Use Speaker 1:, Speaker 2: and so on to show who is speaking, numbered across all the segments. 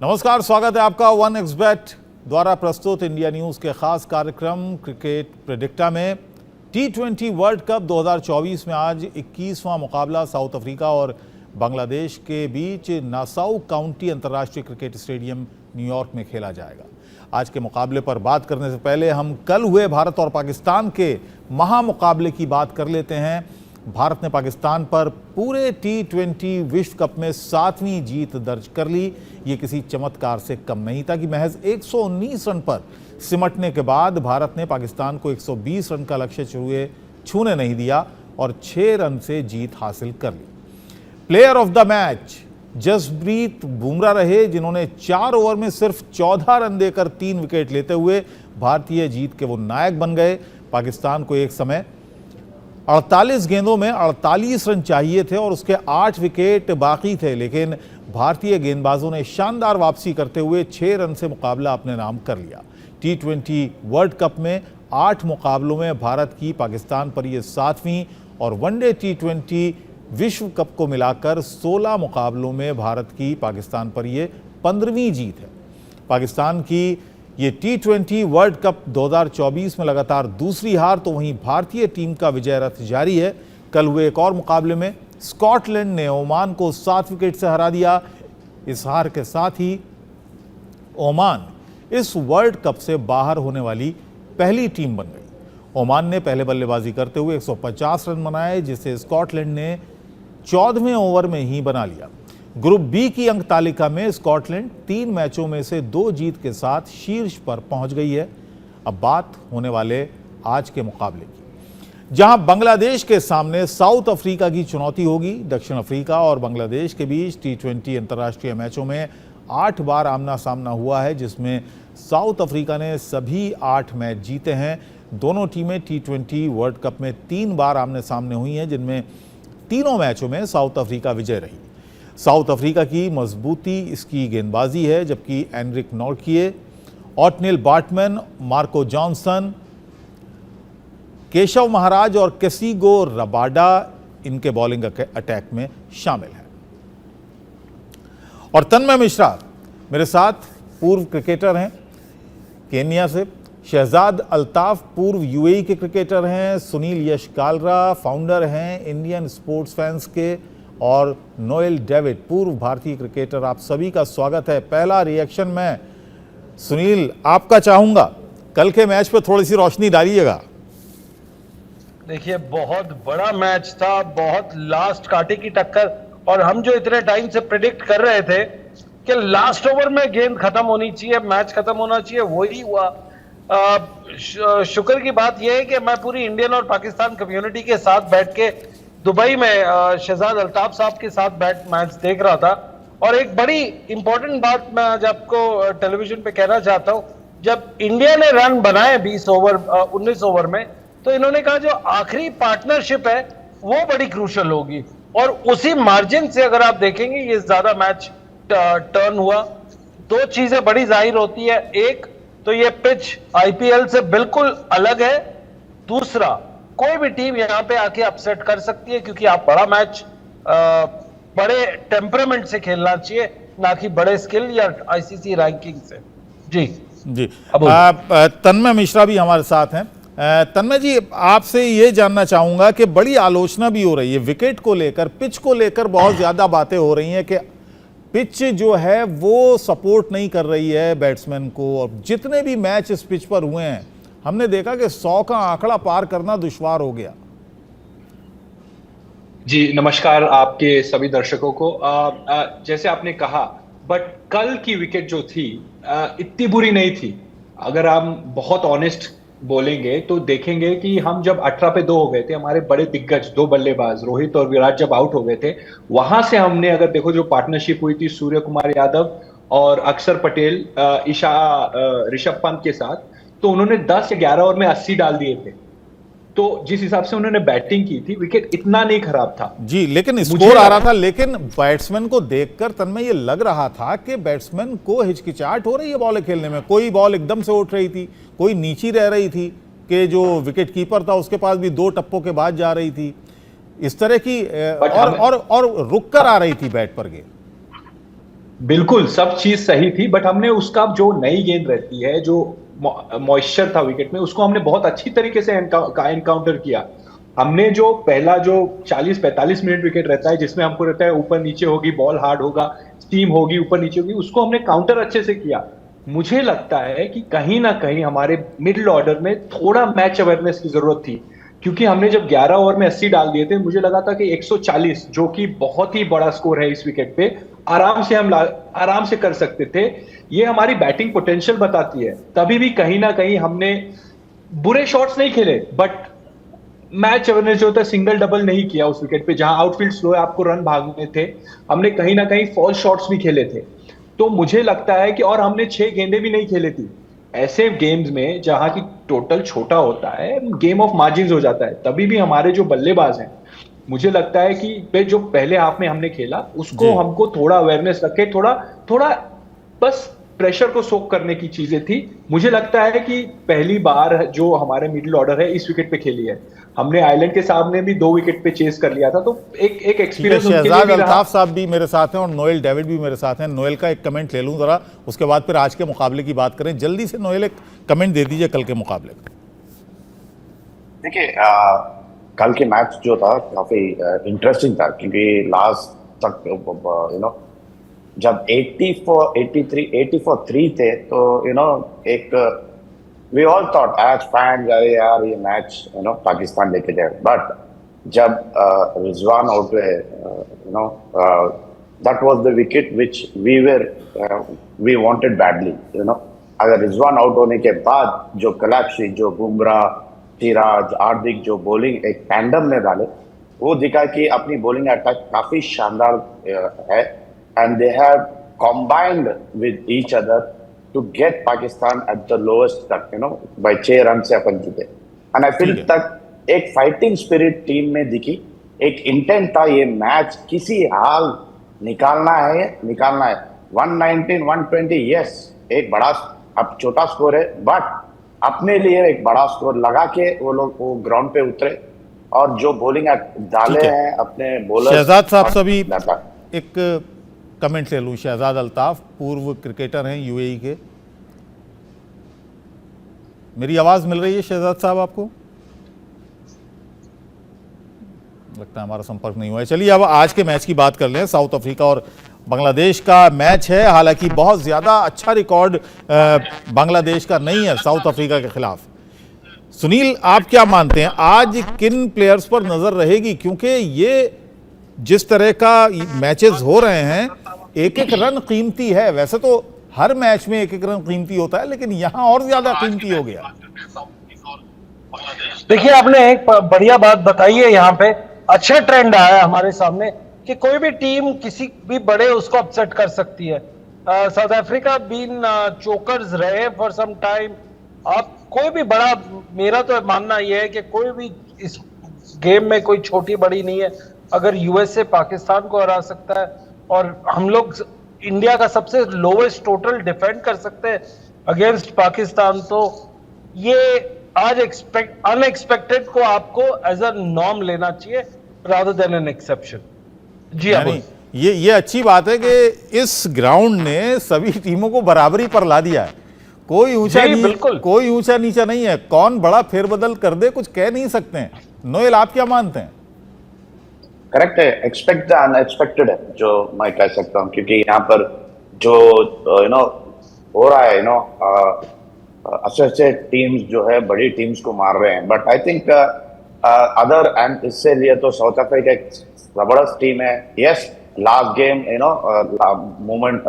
Speaker 1: नमस्कार, स्वागत है आपका 1xBet द्वारा प्रस्तुत इंडिया न्यूज़ के खास कार्यक्रम क्रिकेट प्रेडिक्टा में। T20 वर्ल्ड कप 2024 में आज 21वां मुकाबला साउथ अफ्रीका और बांग्लादेश के बीच नासाउ काउंटी अंतर्राष्ट्रीय क्रिकेट स्टेडियम न्यूयॉर्क में खेला जाएगा। आज के मुकाबले पर बात करने से पहले हम कल हुए भारत और पाकिस्तान के महामुकाबले की बात कर लेते हैं। भारत ने पाकिस्तान पर पूरे T20 विश्व कप में 7वीं जीत दर्ज कर ली। ये किसी चमत्कार से कम नहीं था कि महज 119 रन पर सिमटने के बाद भारत ने पाकिस्तान को 120 रन का लक्ष्य छूने नहीं दिया और 6 रन से जीत हासिल कर ली। Player of the match Jasprit Bumrah रहे, जिन्होंने 4 ओवर में सिर्फ 14 रन देकर 3 विकेट लेते हुए भारतीय जीत के वो नायक बन गए। पाकिस्तान को एक समय 48 गेंदों में 48 रन चाहिए थे और उसके 8 विकेट बाकी थे, लेकिन भारतीय गेंदबाजों ने शानदार वापसी करते हुए 6 रन से मुकाबला अपने नाम कर लिया। T20 वर्ल्ड कप में 8 मुकाबलों में भारत की पाकिस्तान पर यह 7वीं और वनडे T20 विश्व कप को मिलाकर 16 मुकाबलों में भारत की पाकिस्तान पर यह 15वीं जीत है। पाकिस्तान की ये T20 वर्ल्ड कप 2024 में लगातार दूसरी हार, तो वहीं भारतीय टीम का विजय रथ जारी है। कल हुए एक और मुकाबले में स्कॉटलैंड ने ओमान को 7 विकेट से हरा दिया। इस हार के साथ ही ओमान इस वर्ल्ड कप से बाहर होने वाली पहली टीम बन गई। ओमान ने पहले बल्लेबाजी करते हुए 150 रन बनाए, जिसे स्कॉटलैंड ने 14वें ओवर में ही बना लिया। ग्रुप बी की अंक तालिका में स्कॉटलैंड 3 मैचों में से 2 जीत के साथ शीर्ष पर पहुंच गई है। अब बात होने वाले आज के मुकाबले की, जहां बांग्लादेश के सामने साउथ अफ्रीका की चुनौती होगी। दक्षिण अफ्रीका और बांग्लादेश के बीच T20 अंतर्राष्ट्रीय मैचों में 8 बार आमना सामना हुआ है, जिसमें साउथ अफ्रीका ने सभी 8 मैच जीते हैं। दोनों टीमें T20 वर्ल्ड कप में 3 बार आमने सामने हुई हैं, जिनमें तीनों मैचों में साउथ अफ्रीका विजय रही। साउथ अफ्रीका की मजबूती इसकी गेंदबाजी है, जबकि Anrich Nortje, Ottneil Baartman, Marco Jansen, Keshav Maharaj और केसिगो रबाडा इनके बॉलिंग अटैक में शामिल हैं। और तन्मय मिश्रा मेरे साथ पूर्व क्रिकेटर हैं केन्या से, शहजाद अल्ताफ पूर्व यूएई के क्रिकेटर हैं, सुनील यश कालरा फाउंडर हैं इंडियन स्पोर्ट्स फैंस के, और नोएल डेविड पूर्व भारतीय क्रिकेटर। आप सभी का स्वागत है। पहला रिएक्शन मैं सुनील आपका चाहूंगा, कल के मैच पे थोड़ी सी रोशनी डालिएगा।
Speaker 2: देखिए, बहुत बड़ा मैच था, बहुत लास्ट कांटे की टक्कर, और हम जो इतने टाइम से प्रेडिक्ट कर रहे थे कि लास्ट ओवर में गेंद खत्म होनी चाहिए, मैच खत्म होना चाहिए, वही हुआ। शुक्र की बात यह है कि मैं पूरी इंडियन और पाकिस्तान कम्युनिटी के साथ बैठ के दुबई में शहजाद अल्ताफ साहब के साथ मैच देख रहा था। और एक बड़ी इंपॉर्टेंट बात मैं आज आपको टेलीविजन पे कहना चाहता हूं, जब इंडिया ने रन बनाए 19 ओवर में, तो इन्होंने कहा जो आखिरी पार्टनरशिप है वो बड़ी क्रूशल होगी, और उसी मार्जिन से अगर आप देखेंगे ये ज्यादा मैच टर्न हुआ। 2 चीजें बड़ी जाहिर होती है, एक तो ये पिच आईपीएल से बिल्कुल अलग है, दूसरा कोई भी टीम यहां पे आके अपसेट कर सकती है, क्योंकि आप बड़ा मैच बड़े टेम्परामेंट से खेलना चाहिए, ना कि बड़े स्किल या आईसीसी रैंकिंग से। जी
Speaker 1: तन्मय मिश्रा भी हमारे साथ हैं। तन्मय जी, आपसे ये जानना चाहूंगा कि बड़ी आलोचना भी हो रही है विकेट को लेकर, पिच को लेकर बहुत ज्यादा बातें हो रही हैं कि पिच जो है वो सपोर्ट नहीं कर रही है बैट्समैन को, और जितने भी मैच इस पिच पर हुए हैं हमने देखा कि 100 का आंकड़ा पार करना दुश्वार हो गया।
Speaker 3: जी नमस्कार आपके सभी दर्शकों को। जैसे आपने कहा, बट कल की विकेट जो थी इतनी बुरी नहीं थी। अगर हम बहुत ऑनेस्ट बोलेंगे तो देखेंगे कि हम जब 18 पे 2 हो गए थे, हमारे बड़े दिग्गज 2 बल्लेबाज रोहित और विराट जब आउट हो गए थे, वहां से हमने अगर देखो जो पार्टनरशिप हुई थी सूर्य कुमार यादव और अक्षर पटेल, ऋषभ पंत के साथ, तो उन्होंने 10 या 11 ओवर में 80 डाल दिए थे। तो जिस हिसाब से उन्होंने बैटिंग की थी, विकेट इतना नहीं खराब था
Speaker 1: जी, लेकिन स्कोर आ रहा था। लेकिन बैट्समैन को देखकर तन्मय ये लग रहा था कि बैट्समैन को हिचकिचाहट हो रही है बॉल खेलने में। कोई बॉल एकदम से उठ रही थी, कोई नीची रह रही थी, कि जो विकेट कीपर था उसके पास भी 2 टप्पों के बाद जा रही थी, इस तरह की और रुक कर आ रही थी बैट पर गेंद।
Speaker 3: बिल्कुल सब चीज सही थी, बट हमने उसका जो नई गेंद रहती है, जो मॉइस्चर था विकेट में, उसको हमने बहुत अच्छी तरीके से एनकाउंटर किया। हमने जो पहला जो 40-45 मिनट विकेट रहता है, जिसमें हमको रहता है ऊपर नीचे होगी, बॉल हार्ड होगा, स्टीम होगी, ऊपर नीचे होगी, उसको हमने काउंटर अच्छे से किया। मुझे लगता है कि कहीं ना कहीं हमारे मिडिल ऑर्डर में थोड़ा मैच अवेयरनेस की जरूरत थी, क्योंकि हमने जब 11 ओवर में 80 डाल दिए थे, मुझे लगा था कि 140, जो कि बहुत ही बड़ा स्कोर है इस विकेट पे, आराम से कर सकते थे। ये हमारी बैटिंग पोटेंशियल बताती है। तभी भी कहीं ना कहीं हमने बुरे शॉट्स नहीं खेले, बट मैच अवेयरनेस जो होता है, सिंगल डबल नहीं किया उस विकेट पे, जहां आउटफील्ड स्लो है, आपको रन भागने थे। हमने कहीं ना कहीं फॉल शॉट्स भी खेले थे। तो मुझे लगता है कि, और हमने 6 गेंदें भी नहीं खेली थी। ऐसे गेम्स में जहां की टोटल छोटा होता है, गेम ऑफ मार्जिन हो जाता है, तभी भी हमारे जो बल्लेबाज हैं, मुझे लगता है कि जो पहले हाफ में हमने खेला, उसको
Speaker 1: जी।
Speaker 3: हमको थोड़ा अवेयरनेस रखे, थोड़ा थोड़ा बस प्रेशर को सोक करने की चीजें थी। मुझे लगता है कि पहली बार जो हमारे मिडिल ऑर्डर है इस विकेट पे खेली है। हमने आयरलैंड के सामने भी 2 विकेट पे चेस कर लिया था, तो एक
Speaker 1: ठीक है,
Speaker 3: एक्सपीरियंस उनके लिए
Speaker 1: शहजाद
Speaker 3: भी रहा।
Speaker 1: अल्ताफ साहब भी मेरे साथ हैं और नोएल डेविड भी मेरे साथ हैं। नोएल का एक कमेंट ले लूं जरा, उसके बाद फिर आज के मुकाबले की बात करें। जल्दी से नोएल एक कमेंट दे दीजिए कल के मुकाबले का।
Speaker 4: देखिए, कल के मैच जो था काफी इंटरेस्टिंग था, क्योंकि लास्ट तक जब 84, 83, 84-3 थे, तो एक we all thought as fans, अरे यार ये मैच पाकिस्तान लेके जाए। बट जब रिजवान आउट हुए, that was the wicket which we wanted badly. अगर रिजवान आउट होने के बाद जो कलेक्शन, जो बुमराह, सिराज, हार्दिक जो बॉलिंग एक टैंडम में डाले, वो दिखा कि अपनी बॉलिंग अटैक काफी शानदार है, and they have combined with each other to get Pakistan at the lowest तक, बाय 6 रन से अपन जीते। एंड आई फील तक एक फाइटिंग स्पिरिट टीम में दिखी, एक इंटेंट था, ये मैच किसी हाल निकालना है। 119, 120, यस, एक बड़ा, अब छोटा स्कोर है, बट अपने लिए एक बड़ा स्कोर लगा के वो लोग वो ग्राउंड पे उतरे, और जो बॉलिंग डाले हैं अपने बॉलर।
Speaker 1: शहजाद साहब से भी एक कमेंट ले लूं। शहजाद अल्ताफ पूर्व क्रिकेटर हैं यूएई के। मेरी आवाज मिल रही है शहजाद साहब आपको? लगता है हमारा संपर्क नहीं हुआ है। चलिए अब आज के मैच की बात कर लें। साउथ अफ्रीका और बांग्लादेश का मैच है। हालांकि बहुत ज्यादा अच्छा रिकॉर्ड बांग्लादेश का नहीं है साउथ अफ्रीका के खिलाफ। सुनील, आप क्या मानते हैं आज किन प्लेयर्स पर नजर रहेगी? क्योंकि ये जिस तरह का मैचेस हो रहे हैं, एक एक रन कीमती है। वैसे तो हर मैच में एक एक रन कीमती होता है, लेकिन यहां और ज्यादा कीमती हो गया।
Speaker 2: देखिए, आपने एक बढ़िया बात बताई है। यहाँ पे अच्छा ट्रेंड आया है हमारे सामने कि कोई भी टीम किसी भी बड़े उसको अपसेट कर सकती है। साउथ अफ्रीका बीन चोकर्स रहे फॉर सम टाइम। आप कोई भी बड़ा, मेरा तो मानना यह है कि कोई भी इस गेम में कोई छोटी बड़ी नहीं है। अगर यूएसए पाकिस्तान को हरा सकता है और हम लोग इंडिया का सबसे लोवेस्ट टोटल डिफेंड कर सकते हैं अगेंस्ट पाकिस्तान, तो ये आज अनएक्सपेक्टेड को आपको एज अ नॉर्म लेना चाहिए रादर देन एन एक्सेप्शन। जी हाँ,
Speaker 1: ये अच्छी बात है कि इस ग्राउंड ने सभी टीमों को बराबरी पर ला दिया है। कोई ऊंचा नीचा नहीं है। कौन बड़ा फेरबदल कर दे कुछ कह नहीं सकते हैं। नोएल, आप क्या मानते हैं?
Speaker 4: करेक्ट है, एक्सपेक्ट द अनएक्सपेक्टेड है जो मैं कह सकता हूँ, क्योंकि यहाँ पर जो हो रहा है, अच्छे टीम्स जो है बड़ी टीम्स को मार रहे हैं। But I think other and इससे लिए तो साउथ अफ्रीका एक जबरदस्त टीम है। Yes, last game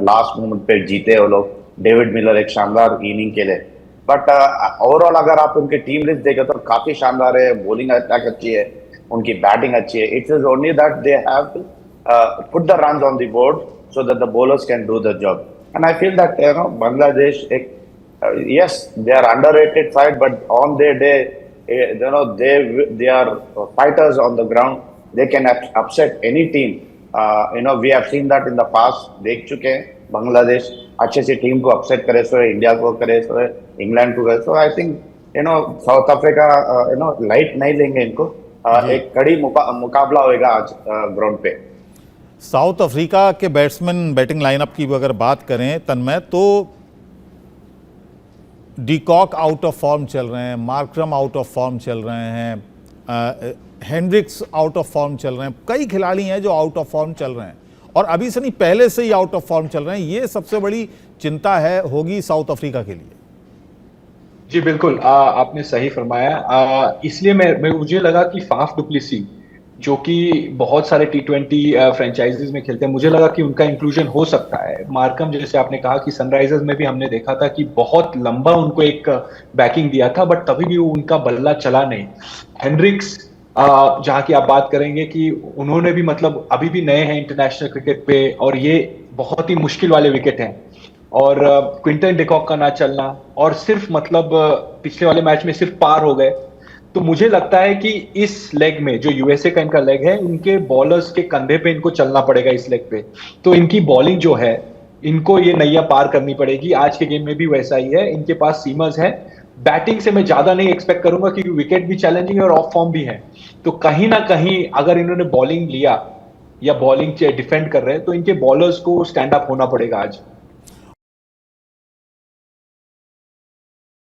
Speaker 4: last moment पे जीते वो लोग। डेविड मिलर एक शानदार इनिंग के लिए, बट ओवरऑल अगर आप उनके टीम लिस्ट देखें तो काफी शानदार है। बॉलिंग अटैक अच्छी है, उनकी बैटिंग अच्छी है। It is only that they have to put the runs on the board so that the bowlers can do the job. And I feel that Bangladesh एक yes, they are underrated side, but on their day, they are fighters on the ground. They can upset any team. We have seen that in the past. देख चुके हैं बांग्लादेश अच्छे से team को upset करे, so India को करे, सो England को करे। So I think South Africa light नहीं लेंगे इनको। एक कड़ी मुकाबला होगा आज ग्राउंड पे।
Speaker 1: साउथ अफ्रीका के बैट्समैन बैटिंग लाइनअप की अगर बात करें तन्मय, तो डीकॉक आउट ऑफ फॉर्म चल रहे हैं, मार्करम आउट ऑफ फॉर्म चल रहे हैं, हेंड्रिक्स आउट ऑफ फॉर्म चल रहे हैं, कई खिलाड़ी हैं जो आउट ऑफ फॉर्म चल रहे हैं और अभी से नहीं पहले से ही आउट ऑफ फॉर्म चल रहे हैं। ये सबसे बड़ी चिंता है होगी साउथ अफ्रीका के लिए।
Speaker 3: जी बिल्कुल, आपने सही फरमाया। इसलिए मुझे लगा कि फाफ डुप्लेसी जो कि बहुत सारे T20 फ्रेंचाइजीज में खेलते हैं, मुझे लगा कि उनका इंक्लूजन हो सकता है। मार्कम, जैसे आपने कहा कि सनराइजर्स में भी हमने देखा था कि बहुत लंबा उनको एक बैकिंग दिया था, बट तभी भी उनका बल्ला चला नहीं। हेंड्रिक्स, जहां की आप बात करेंगे कि उन्होंने भी मतलब अभी भी नए हैं इंटरनेशनल क्रिकेट पे और ये बहुत ही मुश्किल वाले विकेट हैं। और क्विंटन डिकॉक का ना चलना और सिर्फ मतलब पिछले वाले मैच में सिर्फ पार हो गए, तो मुझे लगता है कि इस लेग में जो यूएसए का इनका लेग है, इनके बॉलर्स के कंधे पे इनको चलना पड़ेगा इस लेग पे। तो इनकी बॉलिंग जो है, इनको ये नैया पार करनी पड़ेगी। आज के गेम में भी वैसा ही है, इनके पास सीमर्स है। बैटिंग से मैं ज्यादा नहीं एक्सपेक्ट करूंगा क्योंकि विकेट भी चैलेंजिंग है और ऑफ फॉर्म भी है। तो कहीं ना कहीं अगर इन्होंने बॉलिंग लिया या बॉलिंग डिफेंड कर रहे हैं तो इनके बॉलर्स को स्टैंड अप होना पड़ेगा आज।